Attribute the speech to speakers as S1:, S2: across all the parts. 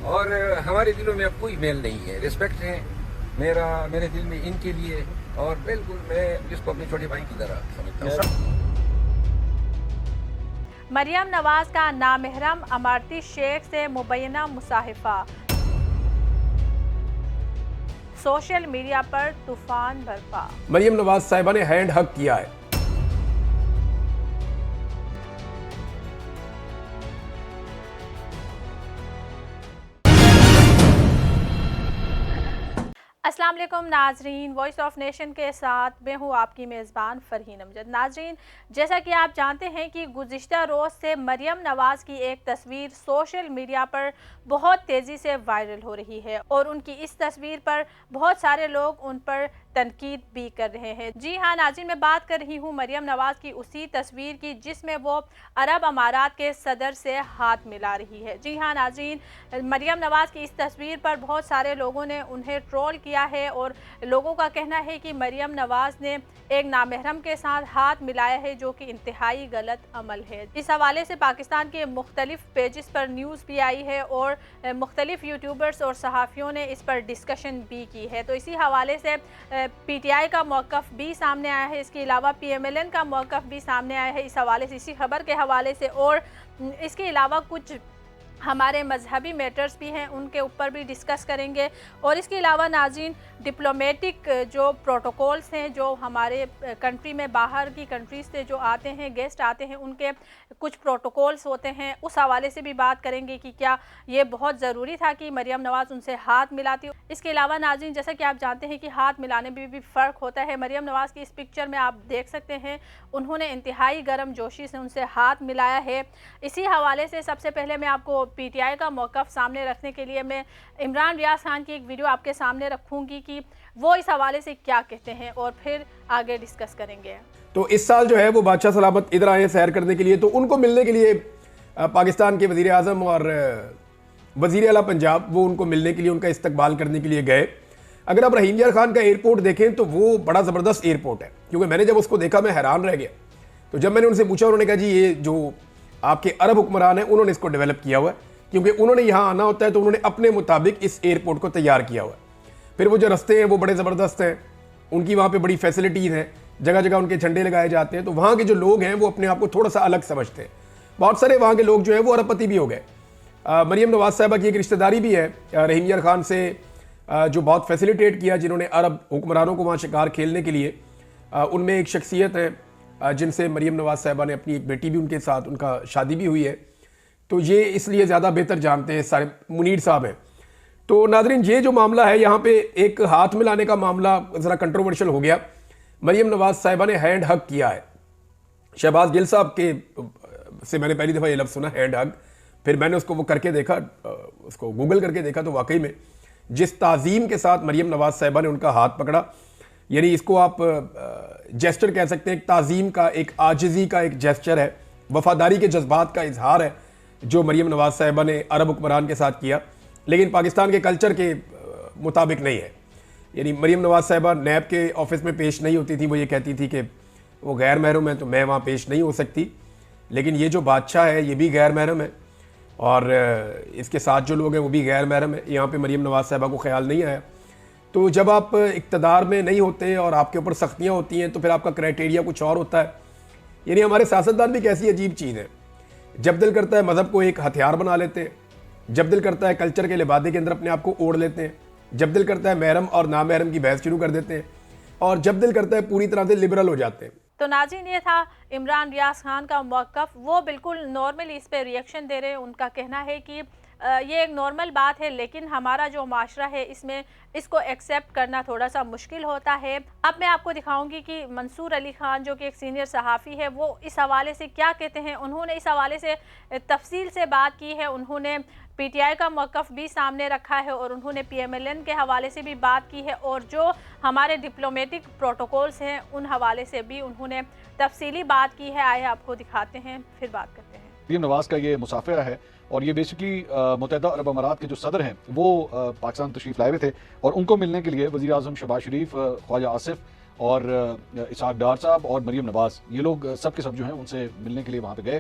S1: اور ہمارے دلوں میں اب کوئی میل نہیں ہے. رسپیکٹ ہے میرے دل میں ان کے لیے, اور بالکل میں اس کو اپنے چھوٹے بھائی کی طرح سمجھتا ہوں.
S2: مریم نواز کا نامحرم امارتی شیخ سے مبینہ مصاحبہ سوشل میڈیا پر طوفان برپا.
S3: مریم نواز صاحبہ نے ہینڈ ہگ کیا ہے.
S2: السلام علیکم ناظرین، وائس آف نیشن کے ساتھ میں ہوں آپ کی میزبان فرحین امجد. ناظرین، جیسا کہ آپ جانتے ہیں کہ گزشتہ روز سے مریم نواز کی ایک تصویر سوشل میڈیا پر بہت تیزی سے وائرل ہو رہی ہے، اور ان کی اس تصویر پر بہت سارے لوگ ان پر تنقید بھی کر رہے ہیں. جی ہاں ناظرین، میں بات کر رہی ہوں مریم نواز کی اسی تصویر کی جس میں وہ عرب امارات کے صدر سے ہاتھ ملا رہی ہے. جی ہاں ناظرین، مریم نواز کی اس تصویر پر بہت سارے لوگوں نے انہیں ٹرول کیا ہے، اور لوگوں کا کہنا ہے کہ مریم نواز نے ایک نامحرم کے ساتھ ہاتھ ملایا ہے، جو کہ انتہائی غلط عمل ہے. اس حوالے سے پاکستان کے مختلف پیجز پر نیوز بھی آئی ہے، اور مختلف یوٹیوبرز اور صحافیوں نے اس پر ڈسکشن بھی کی ہے. تو اسی حوالے سے پی ٹی آئی کا موقف بھی سامنے آیا ہے، اس کے علاوہ پی ایم ایل این کا موقف بھی سامنے آیا ہے اس حوالے سے، اسی خبر کے حوالے سے. اور اس کے علاوہ کچھ ہمارے مذہبی میٹرز بھی ہیں، ان کے اوپر بھی ڈسکس کریں گے. اور اس کے علاوہ ناظرین، ڈپلومیٹک جو پروٹوکولز ہیں جو ہمارے کنٹری میں باہر کی کنٹریز سے جو آتے ہیں، گیسٹ آتے ہیں، ان کے کچھ پروٹوکولز ہوتے ہیں، اس حوالے سے بھی بات کریں گے کہ کیا یہ بہت ضروری تھا کہ مریم نواز ان سے ہاتھ ملاتی ہو. اس کے علاوہ ناظرین، جیسا کہ آپ جانتے ہیں کہ ہاتھ ملانے میں بھی فرق ہوتا ہے. مریم نواز کی اس پکچر میں آپ دیکھ سکتے ہیں انہوں نے انتہائی گرم جوشی سے ان سے ہاتھ ملایا ہے. اسی حوالے سے سب سے پہلے میں آپ کو پی ٹی آئی کا موقف سامنے رکھنے کے لیے میں عمران ریاض خان کی ایک ویڈیو آپ کے سامنے رکھوں گی کہ وہ اس حوالے سے کیا کہتے ہیں، اور پھر آگے ڈسکس کریں گے.
S3: تو اس سال جو ہے وہ بادشاہ سلامت ادھر آئے ہیں سیر کرنے کے لیے، تو ان کو ملنے کے لیے پاکستان کے وزیر اعظم اور وزیر اعلیٰ پنجاب وہ ان کو ملنے کے لیے، ان کا استقبال کرنے کے لیے گئے. اگر آپ رحیم یار خان کا ایئرپورٹ دیکھیں تو وہ بڑا زبردست ایئرپورٹ ہے، کیونکہ میں نے جب اس کو دیکھا میں حیران رہ گیا. تو جب میں نے ان سے پوچھا، انہوں نے کہا جی یہ جو آپ کے عرب حکمران ہیں انہوں نے اس کو ڈیولپ کیا ہوا ہے، کیونکہ انہوں نے یہاں آنا ہوتا ہے تو انہوں نے اپنے مطابق اس ایئرپورٹ کو تیار کیا ہوا ہے. پھر وہ جو رستے ہیں وہ بڑے زبردست ہیں، ان کی وہاں پہ بڑی فیسلٹیز ہیں، جگہ جگہ ان کے جھنڈے لگائے جاتے ہیں. تو وہاں کے جو لوگ ہیں وہ اپنے آپ کو تھوڑا سا الگ سمجھتے ہیں. بہت سارے وہاں کے لوگ جو ہیں وہ ارب پتی بھی ہو گئے. مریم نواز صاحبہ کی ایک رشتہ داری بھی ہے رحیم یار خان سے، جو بہت فیسیلیٹیٹ کیا، جنہوں نے عرب حکمرانوں کو وہاں شکار کھیلنے کے لیے. ان میں ایک شخصیت ہے جن سے مریم نواز صاحبہ نے اپنی ایک بیٹی بھی ان کے ساتھ، ان کا شادی بھی ہوئی ہے. تو یہ اس لیے زیادہ بہتر جانتے ہیں سارے، منیر صاحب ہیں. تو ناظرین، یہ جو معاملہ ہے یہاں پہ ایک ہاتھ ملانے کا معاملہ ذرا کنٹروورشل ہو گیا. مریم نواز صاحبہ نے ہینڈ ہگ کیا ہے. شہباز گل صاحب کے سے میں نے پہلی دفعہ یہ لفظ سنا، ہینڈ ہگ. پھر میں نے اس کو وہ کر کے دیکھا، اس کو گوگل کر کے دیکھا، تو واقعی میں جس تعظیم کے ساتھ مریم نواز صاحبہ نے ان کا ہاتھ پکڑا، یعنی اس کو آپ جیسچر کہہ سکتے ہیں، ایک تعظیم کا، ایک عاجزی کا ایک جیسچر ہے، وفاداری کے جذبات کا اظہار ہے جو مریم نواز صاحبہ نے عرب حکمران کے ساتھ کیا. لیکن پاکستان کے کلچر کے مطابق نہیں ہے. یعنی مریم نواز صاحبہ نیب کے آفس میں پیش نہیں ہوتی تھی، وہ یہ کہتی تھی کہ وہ غیر محرم ہے تو میں وہاں پیش نہیں ہو سکتی. لیکن یہ جو بادشاہ ہے یہ بھی غیر محرم ہے، اور اس کے ساتھ جو لوگ ہیں وہ بھی غیر محرم ہے. یہاں پہ مریم نواز صاحبہ کو خیال نہیں آیا. تو جب آپ اقتدار میں نہیں ہوتے اور آپ کے اوپر سختیاں ہوتی ہیں تو پھر آپ کا کرائٹیریا کچھ اور ہوتا ہے. یعنی ہمارے سیاستدان بھی کیسی عجیب چیز ہے، جب دل کرتا ہے مذہب کو ایک ہتھیار بنا لیتے ہیں، جب دل کرتا ہے کلچر کے لبادے کے اندر اپنے آپ کو اوڑھ لیتے ہیں، جب دل کرتا ہے محرم اور نامحرم کی بحث شروع کر دیتے ہیں، اور جب دل کرتا ہے پوری طرح سے لبرل ہو جاتے ہیں.
S2: تو ناظرین، یہ تھا عمران ریاض خان کا موقف. وہ بالکل نارملی اس پہ ریئیکشن دے رہے ہیں. ان کا کہنا ہے کہ یہ ایک نارمل بات ہے، لیکن ہمارا جو معاشرہ ہے اس میں اس کو ایکسیپٹ کرنا تھوڑا سا مشکل ہوتا ہے. اب میں آپ کو دکھاؤں گی کہ منصور علی خان جو کہ ایک سینئر صحافی ہے وہ اس حوالے سے کیا کہتے ہیں. انہوں نے اس حوالے سے تفصیل سے بات کی ہے. انہوں نے پی ٹی آئی کا موقف بھی سامنے رکھا ہے، اور انہوں نے پی ایم ایل این کے حوالے سے بھی بات کی ہے، اور جو ہمارے ڈپلومیٹک پروٹوکولز ہیں ان حوالے سے بھی انہوں نے تفصیلی بات کی ہے. آئے آپ کو دکھاتے ہیں، پھر بات کرتے ہیں.
S4: مریم نواز کا یہ مسافرہ ہے، اور یہ بیسیکلی متحدہ عرب امارات کے جو صدر ہیں وہ پاکستان تشریف لائے ہوئے تھے، اور ان کو ملنے کے لیے وزیر اعظم شہباز شریف، خواجہ آصف اور اسحاق ڈار صاحب اور مریم نواز، یہ لوگ سب کے سب جو ہیں ان سے ملنے کے لیے وہاں پہ گئے.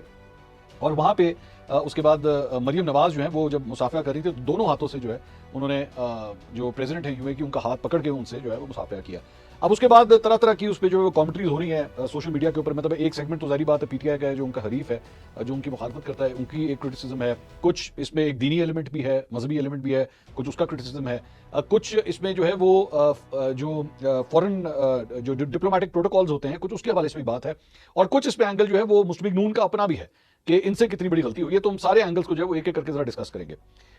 S4: اور وہاں پہ اس کے بعد مریم نواز جو ہیں وہ جب مصافحہ کر رہی تھی تو دونوں ہاتھوں سے جو ہے انہوں نے جو پریزیڈنٹ ہیں UAE کی ان کا ہاتھ پکڑ کے ان سے جو ہے وہ مصافحہ کیا. اب اس کے بعد طرح طرح کی اس پہ جو کامنٹریز ہو رہی ہیں سوشل میڈیا کے اوپر. مطلب ایک سیگمنٹ تو ظاہری بات ہے PTI کا ہے جو ان کا حریف ہے, جو ان کی مخالفت کرتا ہے, ان کی ایک کرٹیسزم ہے. کچھ اس میں ایک دینی ایلیمنٹ بھی ہے, مذہبی ایلیمنٹ بھی ہے, کچھ اس کا کرٹیسزم ہے. کچھ اس میں جو ہے وہ جو فورن جو ڈپلومیٹک پروٹوکالز ہوتے ہیں کچھ اس کے حوالے سے بھی بات ہے, اور کچھ اس پہ اینگل جو ہے وہ مسلم لیگ نون کا اپنا بھی ہے کہ ان سے کتنی بڑی غلطی ہوئی ہے. تو ہم سارے اینگلز کو جو ہے وہ ایک ایک کر کے ذرا ڈسکس کریں گے.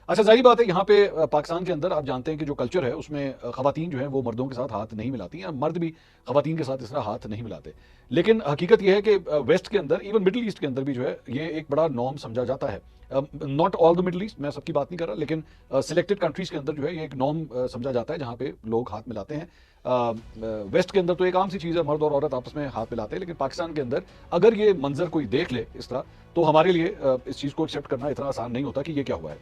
S4: اچھا ظاہری بات ہے یہاں پہ پاکستان کے اندر آپ جانتے ہیں کہ جو کلچر ہے اس میں خواتین جو ہیں وہ مردوں کے ساتھ ہاتھ نہیں ملاتی ہیں, مرد بھی خواتین کے ساتھ اس طرح ہاتھ نہیں ملاتے. لیکن حقیقت یہ ہے کہ ویسٹ کے اندر, ایون مڈل ایسٹ کے اندر بھی جو ہے یہ ایک بڑا نارم سمجھا جاتا ہے. Not all the Middle East, میں سب کی بات نہیں کر رہا, لیکن سلیکٹڈ کنٹریز کے اندر جو ہے یہ ایک نارم سمجھا جاتا ہے جہاں پہ لوگ ہاتھ ملاتے ہیں. ویسٹ کے اندر تو ایک عام سی چیز ہے, مرد اور عورت آپس میں ہاتھ ملاتے ہیں, لیکن پاکستان کے اندر اگر یہ منظر کوئی دیکھ لے اس طرح تو ہمارے لیے اس چیز کو ایکسیپٹ کرنا اتنا آسان نہیں ہوتا کہ یہ کیا ہوا ہے.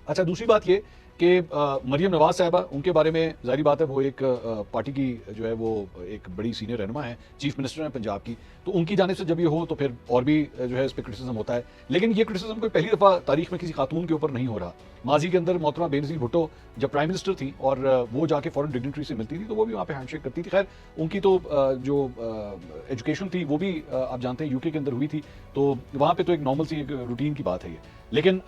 S4: اچھا دوسری بات یہ کہ مریم نواز صاحبہ, ان کے بارے میں ظاہری بات ہے وہ ایک پارٹی کی جو ہے وہ ایک بڑی سینئر رہنما ہے, چیف منسٹر ہیں پنجاب کی, تو ان کی جانب سے جب یہ ہو تو پھر اور بھی جو ہے اس پہ کرٹیسزم ہوتا ہے. لیکن یہ کرٹیسزم کوئی پہلی دفعہ تاریخ میں کسی خاتون کے اوپر نہیں ہو رہا. ماضی کے اندر محترمہ بینظیر بھٹو جب پرائم منسٹر تھی اور وہ جا کے فورن ڈگنیٹری سے ملتی تھی تو وہ بھی وہاں پہ ہینڈ شیک کرتی تھی. خیر ان کی تو جو ایجوکیشن تھی وہ بھی آپ جانتے ہیں UK کے اندر ہوئی تھی, تو وہاں پہ تو ایک نارمل سی ایک روٹین کی بات ہے یہ. لیکن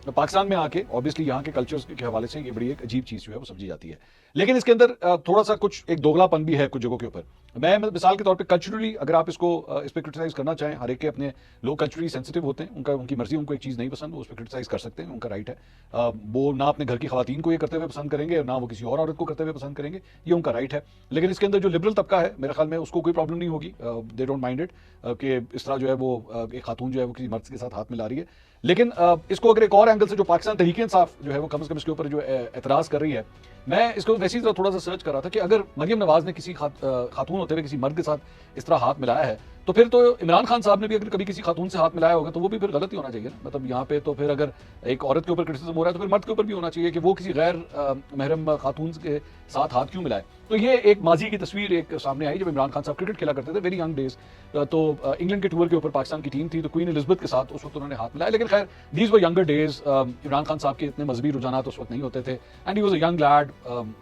S4: پاکستان میں آ کے اوبیسلی یہاں کے کلچرز کے حوالے سے یہ بڑی ایک عجیب چیز جو ہے وہ سمجھی جاتی ہے. لیکن اس کے اندر تھوڑا سا کچھ ایک دوگلا پن بھی ہے کچھ جگہوں کے اوپر. میں مثال کے طور پہ کلچرلی اگر آپ اس پہ کرٹیسائز کرنا چاہیں, ہر ایک کے اپنے لوگ کلچرلی سینسٹیو ہوتے ہیں, ان کی مرضی, ان کو ایک چیز نہیں پسند وہ اس پہ کرٹیسائز کر سکتے ہیں, ان کا رائٹ ہے. وہ نہ اپنے گھر کی خواتین کو یہ کرتے ہوئے پسند کریں گے, نہ وہ کسی اور عورت کو کرتے ہوئے پسند کریں گے, یہ ان کا رائٹ ہے. لیکن اس کے اندر جو لبرل طبقہ ہے میرے خیال میں اس کو کوئی پرابلم نہیں ہوگی, دے ڈونٹ مائنڈ اٹ کہ اس طرح جو ہے وہ ایک خاتون جو ہے وہ کسی مرد کے ساتھ ہاتھ ملا رہی ہے. لیکن اس کو اگر ایک اور اینگل سے جو پاکستان تحریک انصاف جو ہے وہ کم از کم اس کے اوپر جو اعتراض کر رہی ہے, میں اس کو ویسے ہی طرح تھوڑا سا سرچ کر رہا تھا کہ اگر مریم نواز نے کسی خاتون ہوتے ہوئے کسی مرد کے ساتھ اس طرح ہاتھ ملایا ہے تو پھر تو عمران خان صاحب نے بھی اگر کبھی کسی خاتون سے ہاتھ ملایا ہوگا تو وہ بھی پھر غلط ہی ہونا چاہیے نا. مطلب یہاں پہ تو پھر اگر ایک عورت کے اوپر کرٹیسزم ہو رہا ہے تو پھر مرد کے اوپر بھی ہونا چاہیے کہ وہ کسی غیر محرم خاتون کے ساتھ ہاتھ کیوں ملائے. تو یہ ایک ماضی کی تصویر ایک سامنے آئی جب عمران خان صاحب کرکٹ کھیلا کرتے تھے, ویری ینگ ڈیز, تو انگلینڈ کے ٹور کے اوپر پاکستان کی ٹیم تھی تو کوئین الزبتھ کے ساتھ اس وقت انہوں نے ہاتھ ملایا. لیکن خیر these were younger days, Imran Khan صاحب کے اتنے مذہبی رجحانات اس وقت نہیں ہوتے تھے, and he was a young lead.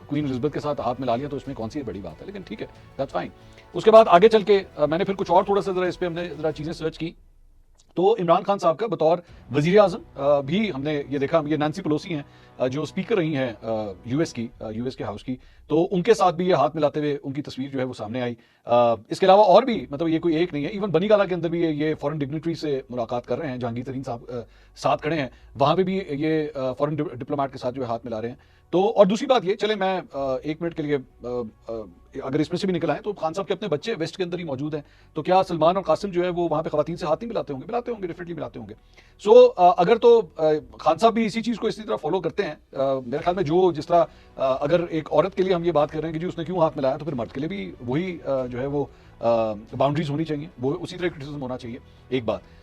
S4: Queen Elizabeth کے ساتھ ہاتھ ملا لیا تو اس میں کون سی بڑی بات ہے, لیکن ٹھیک ہے, دیٹس فائن. اس کے بعد آگے چل کے میں نے پھر کچھ اور تھوڑا سا ذرا اس پہ ہم نے ذرا چیزیں سرچ کی تو عمران خان صاحب کا بطور وزیر اعظم بھی ہم نے یہ دیکھا. یہ نینسی پلوسی ہیں جو اسپیکر رہی ہیں US کے ہاؤس کی, تو ان کے ساتھ بھی یہ ہاتھ ملاتے ہوئے ان کی تصویر جو ہے وہ سامنے آئی. اس کے علاوہ اور بھی, مطلب یہ کوئی ایک نہیں ہے, ایون بنی گالا کے اندر بھی یہ فورن ڈگنیٹری سے ملاقات کر رہے ہیں, جہانگیر ترین صاحب ساتھ کھڑے ہیں, وہاں پہ بھی یہ فورن ڈپلومیٹ کے ساتھ جو ہے ہاتھ ملا رہے ہیں. تو اور دوسری بات یہ, چلے میں ایک منٹ کے لیے اگر اس میں سے بھی نکل آئے تو خان صاحب کے اپنے بچے ویسٹ کے اندر ہی موجود ہیں, تو کیا سلمان اور قاسم جو ہے وہ وہاں پہ خواتین سے ہاتھ نہیں ملاتے ہوں گے؟ ملاتے ہوں گے, ڈیفینیٹلی ملاتے ہوں گے. سو اگر تو خان صاحب بھی اسی چیز کو اسی طرح فالو کرتے ہیں, میرے خیال میں جو جس طرح اگر ایک عورت کے لیے ہم یہ بات کر رہے ہیں کہ جی اس نے کیوں ہاتھ ملایا, تو پھر مرد کے لیے بھی وہی جو ہے وہ باؤنڈریز ہونی چاہیے, وہ اسی طرح کرٹیسزم ہونا چاہیے. ایک بات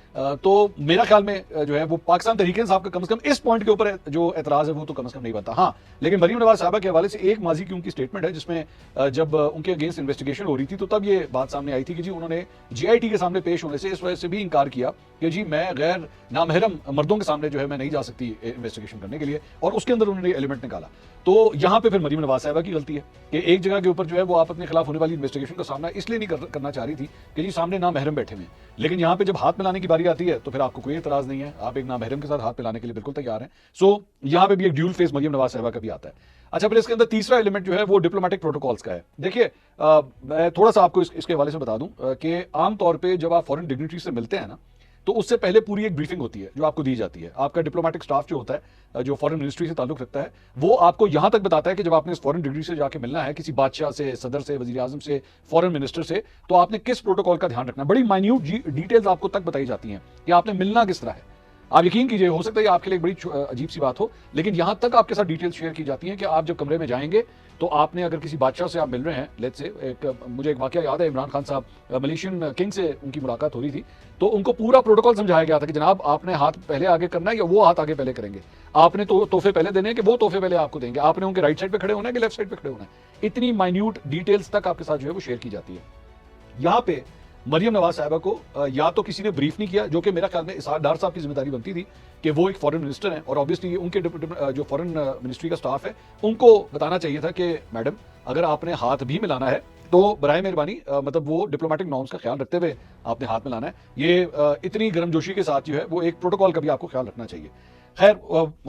S4: تو میرا خیال میں جو ہے وہ پاکستان تحریک انصاف کا کم از کم اس پوائنٹ کے اوپر جو اعتراض ہے وہ تو کم از کم نہیں بنتا. ہاں لیکن مریم نواز صاحبہ کے حوالے سے ایک ماضی کی ان کی اسٹیٹمنٹ ہے جس میں جب ان کے اگینسٹ انویسٹیگیشن ہو رہی تھی تو تب یہ بات سامنے آئی تھی کہ جی انہوں نے GIT کے سامنے پیش ہونے سے اس وجہ سے بھی انکار کیا کہ جی میں غیر نامحرم مردوں کے سامنے جو ہے میں نہیں جا سکتی انویسٹیگیشن کرنے کے لیے, اور اس کے اندر انہوں نے ایلیمنٹ نکالا. تو یہاں پہ پھر مریم نواز صاحبہ کی غلطی ہے کہ ایک جگہ کے اوپر جو ہے وہ آپ اپنے خلاف ہونے والی انویسٹیگیشن کا سامنا اس لیے نہیں کرنا چاہ رہی تھی کہ جی سامنے نامحرم بیٹھے ہوئے ہیں, لیکن یہاں پہ جب ہاتھ ملانے کی باری آتی ہے تو پھر آپ کو کوئی اعتراض نہیں ہے, آپ ایک نامحرم کے ساتھ ہاتھ ملانے کے لیے بالکل تیار ہیں. سو یہاں پہ بھی ایک ڈیول فیس مریم نواز صاحبہ کا بھی آتا ہے. اچھا پھر اس کے اندر تیسرا ایلیمنٹ جو ہے وہ ڈپلومیٹک پروٹوکالز کا ہے. دیکھیے میں تھوڑا سا آپ کو اس کے حوالے سے بتا دوں کہ عام طور پہ جب آپ فورن ڈگنیٹری سے ملتے ہیں نا تو اس سے پہلے پوری ایک بریفنگ ہوتی ہے جو آپ کو دی جاتی ہے. آپ کا ڈپلومیٹک سٹاف جو ہوتا ہے جو فورن منسٹری سے تعلق رکھتا ہے وہ آپ کو یہاں تک بتاتا ہے کہ جب آپ نے اس فورن ڈگری سے جا کے ملنا ہے کسی بادشاہ سے, صدر سے, وزیر اعظم سے, فورن منسٹر سے, تو آپ نے کس پروٹوکال کا دھیان رکھنا ہے. بڑی مائنیوٹ ڈیٹیلز آپ کو تک بتائی جاتی ہیں کہ آپ نے ملنا کس طرح ہے. آپ یقین کیجئے, ہو سکتا ہے آپ کے لیے ایک بڑی عجیب سی بات ہو, لیکن یہاں تک آپ کے ساتھ ڈیٹیلز شیئر کی جاتی ہیں کہ آپ جب کمرے میں جائیں گے تو آپ نے اگر کسی بادشاہ سے آپ مل رہے ہیں, لیٹس سے مجھے ایک واقعہ یاد ہے, عمران خان صاحب ملیشین کنگ سے ان کی ملاقات ہو رہی تھی تو ان کو پورا پروٹوکال سمجھایا گیا تھا کہ جناب آپ نے ہاتھ پہلے آگے کرنا ہے یا وہ ہاتھ آگے پہلے کریں گے, آپ نے تحفے پہلے دینے ہیں کہ وہ تحفے پہلے آپ کو دیں گے, آپ نے ان کے رائٹ سائڈ پہ کھڑے ہونا ہے کہ لیفٹ سائڈ پہ کھڑے ہونا ہے. اتنی مائنیوٹ ڈیٹیلز تک آپ کے ساتھ جو ہے وہ شیئر کی جاتی ہے. یہاں پہ مریم نواز صاحبہ کو یا تو کسی نے بریف نہیں کیا, جو کہ میرا خیال میں اسحاق ڈار صاحب کی ذمہ داری بنتی تھی کہ وہ ایک فارن منسٹر ہیں اور آبویسلی ان کے جو فارن منسٹری کا سٹاف ہے ان کو بتانا چاہیے تھا کہ میڈم اگر آپ نے ہاتھ بھی ملانا ہے تو برائے مہربانی مطلب وہ ڈپلومیٹک نارمز کا خیال رکھتے ہوئے آپ نے ہاتھ ملانا ہے. یہ اتنی گرم جوشی کے ساتھ جو ہے وہ ایک پروٹوکال کا بھی آپ کو خیال رکھنا چاہیے. خیر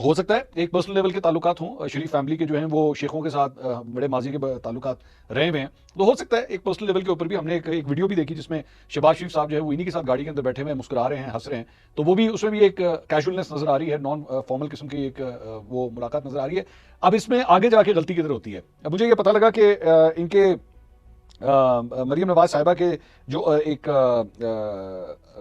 S4: ہو سکتا ہے ایک پرسنل لیول کے تعلقات ہوں, شریف فیملی کے جو ہیں وہ شیخوں کے ساتھ بڑے ماضی کے تعلقات رہے ہوئے ہیں, تو ہو سکتا ہے ایک پرسنل لیول کے اوپر بھی ہم نے ایک ویڈیو بھی دیکھی جس میں شہباز شریف صاحب جو ہے وہ انہی کے ساتھ گاڑی کے اندر بیٹھے ہوئے مسکرا رہے ہیں, ہنس رہے ہیں, تو وہ بھی اس میں بھی ایک کیجولنس نظر آ رہی ہے, نان فارمل قسم کی ایک وہ ملاقات نظر آ رہی ہے. اب اس میں آگے جا کے غلطی کدھر ہوتی ہے؟ اب مجھے یہ پتہ لگا کہ ان کے مریم نواز صاحبہ کے جو ایک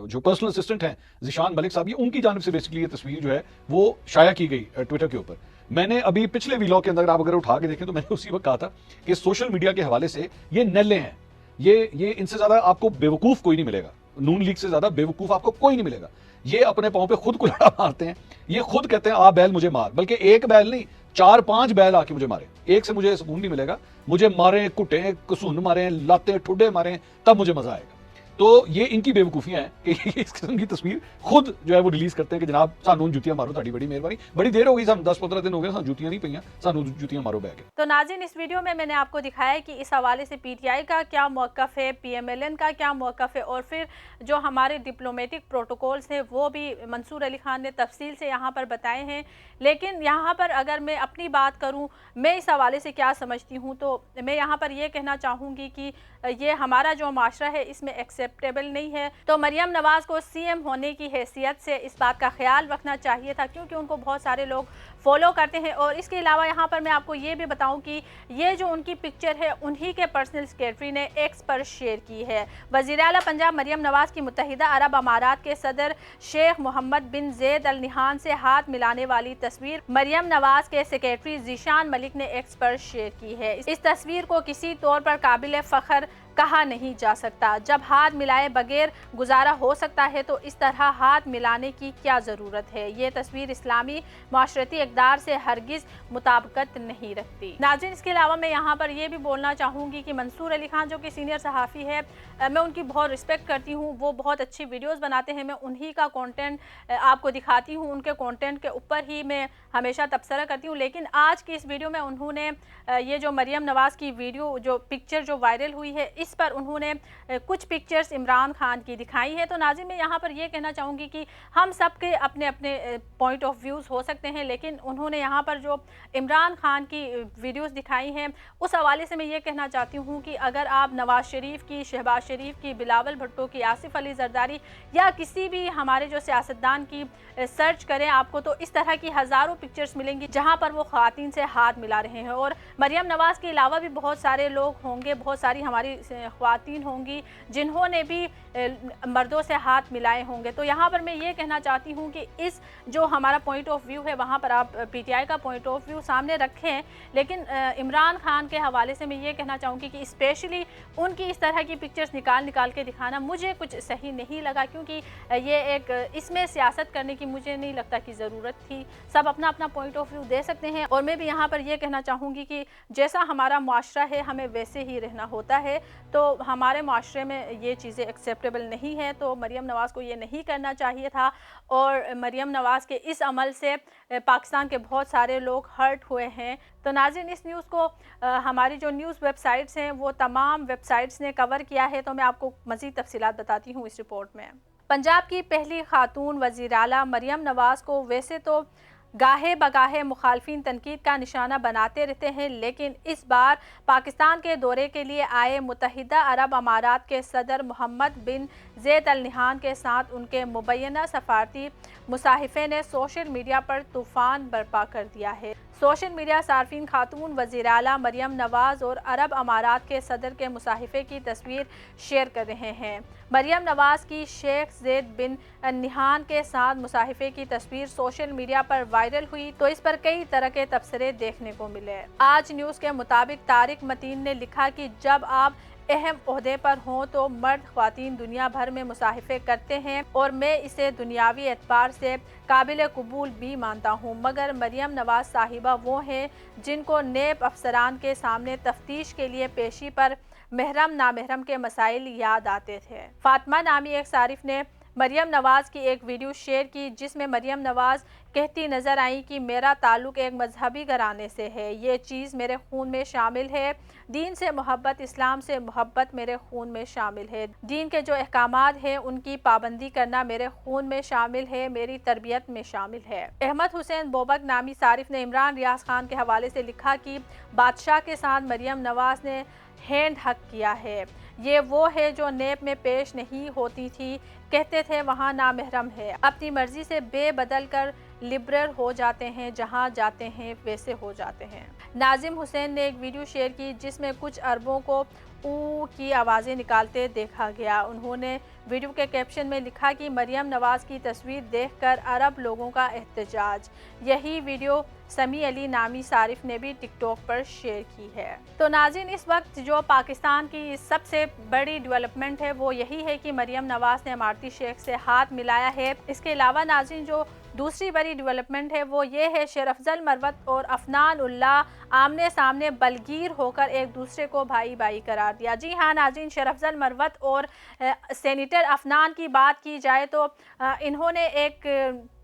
S4: جو پرسنل اسسٹنٹ ہیں ذیشان ملک صاحب, یہ ان کی جانب سے بیسکلی یہ تصویر جو ہے وہ شائع کی گئی ٹویٹر کے اوپر. میں نے ابھی پچھلے ویلاگ کے اندر آپ اگر اٹھا کے دیکھیں تو میں نے اسی وقت کہا تھا کہ سوشل میڈیا کے حوالے سے یہ نیلے ہیں, یہ ان سے زیادہ آپ کو بیوقوف کوئی نہیں ملے گا, نون لیگ سے زیادہ بیوقوف آپ کو کوئی نہیں ملے گا. یہ اپنے پاؤں پہ خود کلہڑا مارتے ہیں, یہ خود کہتے ہیں آ بیل مجھے مار, بلکہ ایک بیل نہیں 4-5 بیل آ کے مجھے مارے, ایک سے مجھے سکون نہیں ملے گا, مجھے ماریں, کٹیں, کسون ماریں, لاتے ٹھڈے ماریں, تب مجھے مزہ آئے گا. تو یہ ان کی بیوقوفیاں ہیں کہ اس قسم کی تصویر خود جو ہے وہ ریلیز کرتے ہیں کہ جناب سانوں جوتیاں مارو, تاڑی بڑی مہربانی, بڑی دیر ہو گئی, ہم 10-15 دن ہو گئے, سانوں جوتیاں نہیں پئیاں, سانوں جوتیاں مارو بہ کے.
S2: تو ناظرین اس ویڈیو میں نے آپ کو دکھایا کہ اس حوالے سے پی ٹی آئی کا کیا موقف ہے, پی ایم ایل این کا کیا موقف ہے, اور پھر جو ہمارے ڈپلومیٹک پروٹوکولز ہیں وہ بھی منصور علی خان نے تفصیل سے یہاں پر بتائے ہیں. لیکن یہاں پر اگر میں اپنی بات کروں, میں اس حوالے سے کیا سمجھتی ہوں, تو میں یہاں پر یہ کہنا چاہوں گی کہ یہ ہمارا جو معاشرہ ہے اس میں ایکسیپٹیبل نہیں ہے. تو مریم نواز کو سی ایم ہونے کی حیثیت سے اس بات کا خیال رکھنا چاہیے تھا, کیونکہ ان کو بہت سارے لوگ فالو کرتے ہیں. اور اس کے علاوہ یہاں پر میں آپ کو یہ بھی بتاؤں کہ یہ جو ان کی پکچر ہے انہی کے پرسنل سیکریٹری نے ایکس پر شیئر کی ہے. وزیر اعلیٰ پنجاب مریم نواز کی متحدہ عرب امارات کے صدر شیخ محمد بن زید ال نہیان سے ہاتھ ملانے والی تصویر مریم نواز کے سیکریٹری ذیشان ملک نے ایکس پر شیئر کی ہے. اس تصویر کو کسی طور پر قابل فخر کہا نہیں جا سکتا. جب ہاتھ ملائے بغیر گزارا ہو سکتا ہے تو اس طرح ہاتھ ملانے کی کیا ضرورت ہے؟ یہ تصویر اسلامی معاشرتی اقدار سے ہرگز مطابقت نہیں رکھتی. ناظرین اس کے علاوہ میں یہاں پر یہ بھی بولنا چاہوں گی کہ منصور علی خان جو کہ سینئر صحافی ہے, میں ان کی بہت رسپیکٹ کرتی ہوں, وہ بہت اچھی ویڈیوز بناتے ہیں, میں انہی کا کانٹینٹ آپ کو دکھاتی ہوں, ان کے کانٹینٹ کے اوپر ہی میں ہمیشہ تبصرہ کرتی ہوں. لیکن آج کی اس ویڈیو میں انہوں نے یہ جو مریم نواز کی ویڈیو جو پکچر جو وائرل ہوئی ہے اس پر انہوں نے کچھ پکچرز عمران خان کی دکھائی ہے. تو ناظرین میں یہاں پر یہ کہنا چاہوں گی کہ ہم سب کے اپنے اپنے پوائنٹ آف ویوز ہو سکتے ہیں, لیکن انہوں نے یہاں پر جو عمران خان کی ویڈیوز دکھائی ہیں اس حوالے سے میں یہ کہنا چاہتی ہوں کہ اگر آپ نواز شریف کی, شہباز شریف کی, بلاول بھٹو کی, آصف علی زرداری یا کسی بھی ہمارے جو سیاستدان کی سرچ کریں آپ کو, تو اس طرح کی ہزاروں پکچرز ملیں گی جہاں پر وہ خواتین سے ہاتھ ملا رہے ہیں. اور مریم نواز کے علاوہ بھی بہت سارے لوگ ہوں گے, بہت ساری ہماری خواتین ہوں گی جنہوں نے بھی مردوں سے ہاتھ ملائے ہوں گے. تو یہاں پر میں یہ کہنا چاہتی ہوں کہ اس جو ہمارا پوائنٹ آف ویو ہے وہاں پر آپ پی ٹی آئی کا پوائنٹ آف ویو سامنے رکھیں, لیکن عمران خان کے حوالے سے میں یہ کہنا چاہوں گی کہ اسپیشلی ان کی اس طرح کی پکچرز نکال کے دکھانا مجھے کچھ صحیح نہیں لگا, کیونکہ یہ ایک اس میں سیاست کرنے کی مجھے نہیں لگتا کہ ضرورت تھی. سب اپنا اپنا پوائنٹ آف ویو دے سکتے ہیں. اور میں بھی یہاں پر یہ کہنا چاہوں گی کہ جیسا ہمارا معاشرہ ہے ہمیں ویسے ہی رہنا ہوتا ہے, تو ہمارے معاشرے میں یہ چیزیں ایکسیپٹیبل نہیں ہے. تو مریم نواز کو یہ نہیں کرنا چاہیے تھا, اور مریم نواز کے اس عمل سے پاکستان کے بہت سارے لوگ ہرٹ ہوئے ہیں. تو ناظرین اس نیوز کو ہماری جو نیوز ویب سائٹس ہیں وہ تمام ویب سائٹس نے کور کیا ہے, تو میں آپ کو مزید تفصیلات بتاتی ہوں اس رپورٹ میں. پنجاب کی پہلی خاتون وزیر اعلیٰ مریم نواز کو ویسے تو گاہے بگاہے مخالفین تنقید کا نشانہ بناتے رہتے ہیں, لیکن اس بار پاکستان کے دورے کے لیے آئے متحدہ عرب امارات کے صدر محمد بن زید ال نہیان کے ساتھ ان کے مبینہ سفارتی مصاحفے نے سوشل میڈیا پر طوفان برپا کر دیا ہے. سوشل میڈیا صارفین خاتون وزیر اعلیٰ مریم نواز اور عرب امارات کے صدر کے مصاحفے کی تصویر شیئر کر رہے ہیں. مریم نواز کی شیخ زید بن نہیان کے ساتھ مصاحفے کی تصویر سوشل میڈیا پر وائرل ہوئی تو اس پر کئی طرح کے تبصرے دیکھنے کو ملے. آج نیوز کے مطابق طارق متین نے لکھا کہ جب آپ اہم عہدے پر ہوں تو مرد خواتین دنیا بھر میں مصاحفے کرتے ہیں اور میں اسے دنیاوی اعتبار سے قابل قبول بھی مانتا ہوں, مگر مریم نواز صاحبہ وہ ہیں جن کو نیب افسران کے سامنے تفتیش کے لیے پیشی پر محرم نامحرم کے مسائل یاد آتے تھے۔ فاطمہ نامی ایک صارف نے مریم نواز کی ایک ویڈیو شیئر کی جس میں مریم نواز کہتی نظر آئیں کہ میرا تعلق ایک مذہبی گھرانے سے ہے، یہ چیز میرے خون میں شامل ہے، دین سے محبت، اسلام سے محبت میرے خون میں شامل ہے، دین کے جو احکامات ہیں ان کی پابندی کرنا میرے خون میں شامل ہے، میری تربیت میں شامل ہے۔ احمد حسین بوبک نامی صارف نے عمران ریاض خان کے حوالے سے لکھا کہ بادشاہ کے ساتھ مریم نواز نے ہینڈ ہک کیا ہے، یہ وہ ہے جو نیب میں پیش نہیں ہوتی تھی، کہتے تھے وہاں نامحرم ہے، اپنی مرضی سے بے بدل کر لبرل ہو جاتے ہیں، جہاں جاتے ہیں ویسے ہو جاتے ہیں۔ ناظم حسین نے ایک ویڈیو شیئر کی جس میں کچھ عربوں کو او کی آوازیں نکالتے دیکھا گیا۔ انہوں نے ویڈیو کے کیپشن میں لکھا کہ مریم نواز کی تصویر دیکھ کر عرب لوگوں کا احتجاج۔ یہی ویڈیو سمیع علی نامی صارف نے بھی ٹک ٹاک پر شیئر کی ہے۔ تو ناظرین، اس وقت جو پاکستان کی سب سے بڑی ڈیولپمنٹ ہے وہ یہی ہے کہ مریم نواز نے امارتی شیخ سے ہاتھ ملایا ہے۔ اس کے علاوہ ناظرین، جو دوسری بڑی ڈیولپمنٹ ہے وہ یہ ہے شیر افضل مروت اور افنان اللہ آمنے سامنے بلگیر ہو کر ایک دوسرے کو بھائی بھائی قرار دیا۔ جی ہاں ناظرین، شیر افضل مروت اور سینیٹر افنان کی بات کی جائے تو انہوں نے ایک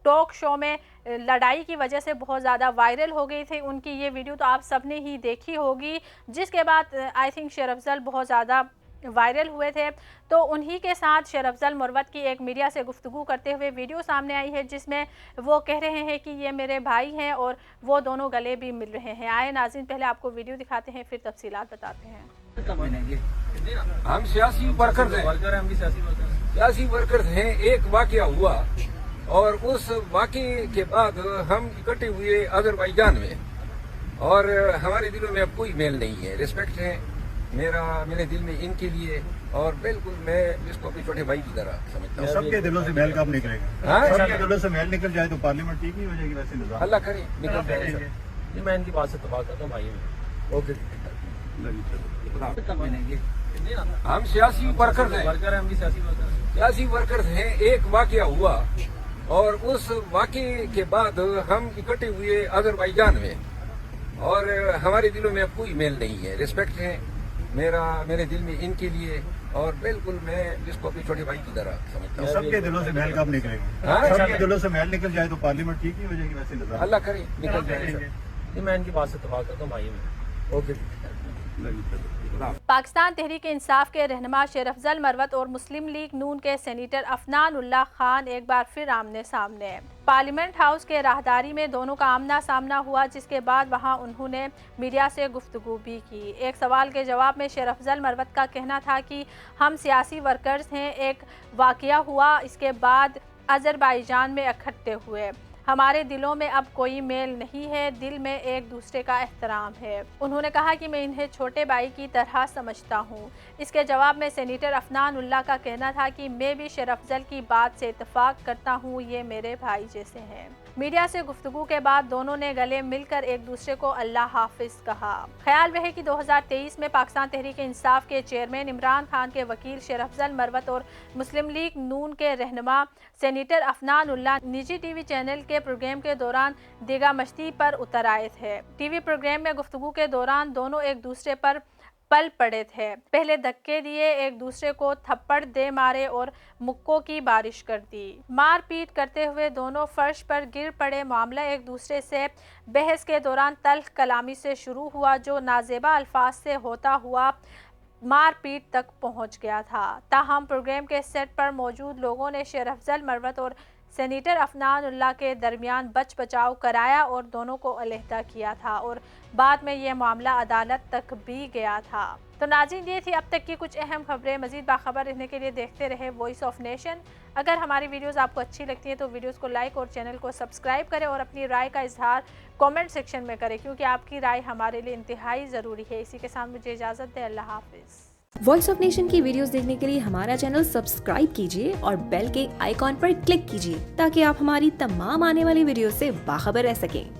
S2: ٹاک شو میں لڑائی کی وجہ سے بہت زیادہ وائرل ہو گئی تھی، ان کی یہ ویڈیو تو آپ سب نے ہی دیکھی ہوگی، جس کے بعد آئی تھنک شیر افضل بہت زیادہ وائرل ہوئے تھے۔ تو انہی کے ساتھ شیر افضل مروت کی ایک میڈیا سے گفتگو کرتے ہوئے ویڈیو سامنے آئی ہے جس میں وہ کہہ رہے ہیں کہ یہ میرے بھائی ہیں اور وہ دونوں گلے بھی مل رہے ہیں۔ آئے ناظرین، پہلے آپ کو ویڈیو دکھاتے ہیں پھر تفصیلات بتاتے ہیں۔
S1: ہم سیاسی ورکر ہیں، سیاسی ورکر ہیں۔ ایک واقعہ ہوا اور اس واقعے کے بعد ہم اکٹھے ہوئے آذربائیجان میں، اور ہمارے دلوں میں اب کوئی میل نہیں ہے، ریسپیکٹ ہے میرے دل میں ان کے لیے، اور بالکل میں اس کو اپنے چھوٹے بھائی کی طرح سمجھتا ہوں۔
S5: سب کے دلوں سے میل کب نکلے گا؟ سب کے دلوں سے میل نکل جائے تو پارلیمنٹ ٹھیک نہیں ہو جائے گی؟ ویسے نظام
S1: اللہ کرے نکل جائے گا۔
S6: جی میں ان کی بات سے اتفاق کرتا ہوں بھائی میں۔
S1: اوکے، ہم سیاسی ورکر ہیں،
S6: ہم بھی سیاسی ورکر ہیں۔
S1: سیاسی ورکر ہیں۔ ایک واقعہ ہوا اور اس واقعے کے بعد ہم اکٹھے ہوئے آذربائیجان میں، اور ہمارے دلوں میں اب کوئی میل نہیں ہے، ریسپیکٹ ہے میرے دل میں ان کے لیے، اور بالکل میں اس کو اپنے چھوٹے بھائی کی طرح سمجھتا ہوں۔
S5: سب کے دلوں سے میل کب نکلے گا؟ سب کے دلوں سے میل نکل جائے تو پارلیمنٹ ٹھیک نہیں ہو جائے گی؟ ویسے نظام
S1: اللہ کرے نکل جائے گا۔
S6: جی میں ان کی بات سے اتفاق کرتا ہوں بھائی میں۔
S1: اوکے۔
S2: پاکستان تحریک انصاف کے رہنما شیر افضل مروت اور مسلم لیگ نون کے سینیٹر افنان اللہ خان ایک بار پھر آمنے سامنے۔ پارلیمنٹ ہاؤس کے راہداری میں دونوں کا آمنا سامنا ہوا، جس کے بعد وہاں انہوں نے میڈیا سے گفتگو بھی کی۔ ایک سوال کے جواب میں شیر افضل مروت کا کہنا تھا کہ ہم سیاسی ورکرز ہیں، ایک واقعہ ہوا، اس کے بعد آذربائیجان میں اکٹھے ہوئے، ہمارے دلوں میں اب کوئی میل نہیں ہے، دل میں ایک دوسرے کا احترام ہے۔ انہوں نے کہا کہ میں انہیں چھوٹے بھائی کی طرح سمجھتا ہوں۔ اس کے جواب میں سینیٹر افنان اللہ کا کہنا تھا کہ میں بھی شیر افضل کی بات سے اتفاق کرتا ہوں، یہ میرے بھائی جیسے ہیں۔ میڈیا سے گفتگو کے بعد دونوں نے گلے مل کر ایک دوسرے کو اللہ حافظ کہا۔ خیال وہ ہے کہ 2023 میں پاکستان تحریک انصاف کے چیئرمین عمران خان کے وکیل شیر افضل مروت اور مسلم لیگ نون کے رہنما سینیٹر افنان اللہ نجی ٹی وی چینل کے پروگرام کے دوران دیگا مشتی پر اتر آئے تھے۔ ٹی وی پروگرام میں گفتگو کے دوران دونوں ایک دوسرے پر پل پڑے تھے، پہلے دھکے دیے، ایک دوسرے کو تھپڑ دے مارے اور مکوں کی بارش کر دی۔ مار پیٹ کرتے ہوئے دونوں فرش پر گر پڑے۔ معاملہ ایک دوسرے سے بحث کے دوران تلخ کلامی سے شروع ہوا، جو نازیبا الفاظ سے ہوتا ہوا مار پیٹ تک پہنچ گیا تھا۔ تاہم پروگرام کے سیٹ پر موجود لوگوں نے شیر افضل مروت اور سینیٹر افنان اللہ کے درمیان بچ بچاؤ کرایا اور دونوں کو علیحدہ کیا تھا، اور بعد میں یہ معاملہ عدالت تک بھی گیا تھا۔ تو ناظرین، یہ تھی اب تک کی کچھ اہم خبریں۔ مزید باخبر رہنے کے لیے دیکھتے رہے وائس آف نیشن۔ اگر ہماری ویڈیوز آپ کو اچھی لگتی ہیں تو ویڈیوز کو لائک اور چینل کو سبسکرائب کریں، اور اپنی رائے کا اظہار کامنٹ سیکشن میں کریں، کیونکہ آپ کی رائے ہمارے لیے انتہائی ضروری ہے۔ اسی کے ساتھ مجھے اجازت دیں، اللہ حافظ۔
S7: وائس آف نیشن کی ویڈیوز دیکھنے کے لیے ہمارا چینل سبسکرائب کیجیے اور بیل کے آئیکن پر کلک کیجیے تاکہ آپ ہماری تمام آنے والی ویڈیوز سے باخبر رہ سکیں۔